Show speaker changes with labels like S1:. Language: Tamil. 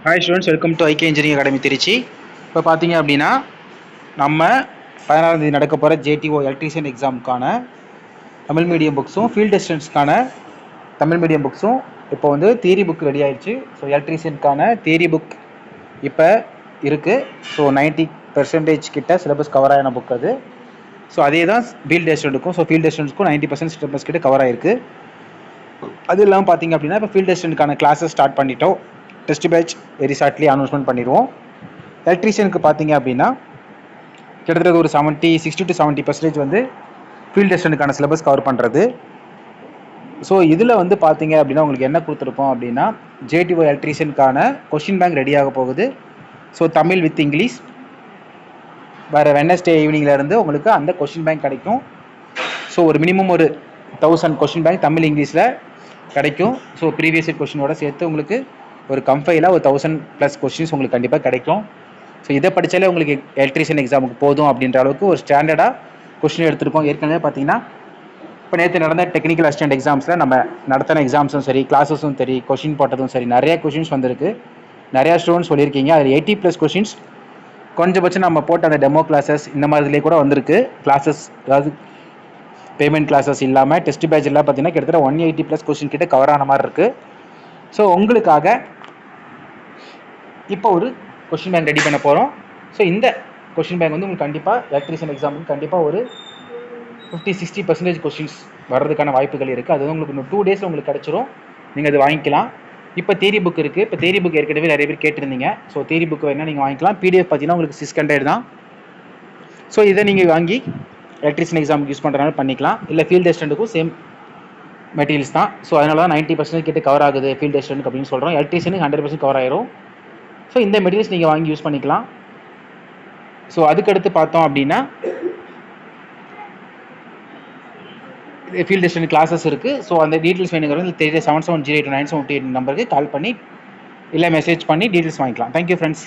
S1: Hi students, welcome to IK engineering academy Trichy. இப்போ பார்த்தீங்க அப்படின்னா நம்ம 16ஆம் தேதி நடக்க போகிற ஜேடிஓ எலக்ட்ரீஷியன் எக்ஸாமுக்கான தமிழ் மீடியம் புக்ஸும் ஃபீல்டு அசிஸ்டன்ட்ஸ்க்கான தமிழ் மீடியம் புக்ஸும் இப்போ வந்து தியரி புக் ரெடி ஆயிடுச்சு. ஸோ எலக்ட்ரீஷியனுக்கான தியரி புக் இப்போ இருக்குது. ஸோ 90% கிட்ட சிலபஸ் கவர் ஆகின புக் அது. ஸோ அதே தான் ஃபீல்டு அசிஸ்டன்ட்டுக்கும். ஸோ ஃபீல்டு அசிஸ்டன்ட்ஸ்க்கும் 90% சிலபஸ் கிட்ட கவர் ஆயிருக்கு. அது இல்லாமல் பார்த்தீங்க அப்படின்னா இப்போ ஃபீல்டு அசிஸ்டன்ட்கான கிளாஸஸ் ஸ்டார்ட் பண்ணிட்டோம். Test batch very shortly announcement பண்ணிடுவோம். எலக்ட்ரீஷியனுக்கு பார்த்தீங்க அப்படின்னா கிட்டத்தட்ட ஒரு 60 to 70% வந்து ஃபீல்டு அசிஸ்டன்ட்கான சிலபஸ் கவர் பண்ணுறது. ஸோ இதில் வந்து பார்த்தீங்க அப்படின்னா உங்களுக்கு என்ன கொடுத்துருக்கோம் அப்படின்னா ஜேடிஓ எலக்ட்ரீஷியனுக்கான கொஷின் பேங்க் ரெடியாக போகுது. ஸோ தமிழ் வித் இங்கிலீஷ் வேறு வெட்னஸ்டே ஈவினிங்லேருந்து உங்களுக்கு அந்த கொஷின் பேங்க் கிடைக்கும். ஸோ ஒரு மினிமம் ஒரு 1000 கொஷின் பேங்க் தமிழ் இங்கிலீஷில் கிடைக்கும். ஸோ ப்ரீவியஸ் இயர் கொஷினோட சேர்த்து உங்களுக்கு ஒரு கம்பையில் ஒரு 1000+ கொஸ்டின்ஸ் உங்களுக்கு கண்டிப்பாக கிடைக்கும். ஸோ இதை படித்தாலே உங்களுக்கு எலக்ட்ரீஷியன் எக்ஸாமுக்கு போதும் அப்படின்ற அளவுக்கு ஒரு ஸ்டாண்டர்டாக கொஸ்டின் எடுத்திருக்கோம். ஏற்கனவே பார்த்தீங்கன்னா இப்போ நேற்று நடந்த டெக்னிக்கல் அசிஸ்டன்ட் எக்ஸாம்ஸில் நம்ம நடத்தின எக்ஸாம்ஸும் சரி, கிளாஸஸும் சரி, கொஷின் போட்டதும் சரி, நிறைய கொஷின்ஸ் வந்திருக்கு. நிறையா ஸ்டூடெண்ட்ஸ் சொல்லியிருக்கீங்க. அதில் 80+ கொஷின்ஸ் கொஞ்சபட்சம் நம்ம போட்ட அந்த டெமோ கிளாஸஸ் இந்த மாதிரிலே கூட வந்திருக்கு. கிளாஸஸ் அதாவது பேமெண்ட் கிளாஸஸ் இல்லாமல் டெஸ்ட் பேட்ச் எல்லாம் பார்த்தீங்கன்னா கிட்டத்தட்ட 180+ கொஸ்டின் கிட்ட கவர் ஆன மாதிரி இருக்குது. ஸோ உங்களுக்காக இப்போ ஒரு கொஷின் பேங்க் ரெடி பண்ண போகிறோம். ஸோ இந்த கொஷின் பேங்க் வந்து உங்களுக்கு கண்டிப்பாக எலக்ட்ரீஷியன் எக்ஸாமுக்கு கண்டிப்பாக ஒரு 50-60% கொஷின்ஸ் வர்றதுக்கான வாய்ப்புகள் இருக்குது. அது வந்து உங்களுக்கு இன்னும் 2 days உங்களுக்கு கிடச்சிரும். நீங்கள் அது வாங்கிக்கலாம். இப்போ தியரி புக் இருக்குது. இப்போ தியரி புக் ஏற்கனவே நிறைய பேர் கேட்டிருந்தீங்க. ஸோ தியரி புக் வேணால் நீங்கள் வாங்கிக்கலாம். பிடிஎஃப் பார்த்தீங்கன்னா உங்களுக்கு 600 தான். ஸோ இதை நீங்கள் வாங்கி எலக்ட்ரீஷியன் எக்ஸாமுக்கு யூஸ் பண்ணுறதுனால பண்ணிக்கலாம். இல்லை ஃபீல்டு அசிஸ்டன்ட்டுக்கும் சேம் மெட்டீரியல்ஸ் தான். ஸோ அதனால தான் 90% கிட்ட கவர் ஆகுது ஃபீல்டு அசிஸ்டன்ட் அப்படின்னு சொல்கிறோம். எலக்ட்ரீஷியனுக்கு 100% கவர் ஆயிரும். ஸோ இந்த மெட்டீரியல்ஸ் நீங்கள் வாங்கி யூஸ் பண்ணிக்கலாம். ஸோ அதுக்கடுத்து பார்த்தோம் அப்படின்னா ஃபீல்டு அசிஸ்டன்ட் கிளாஸஸ் இருக்குது. ஸோ அந்த டீட்டெயில்ஸ் வேணுங்கிறது 7770829758 நம்பருக்கு கால் பண்ணி இல்லை மெசேஜ் பண்ணி டீட்டெயில்ஸ் வாங்கிக்கலாம். Thank you friends.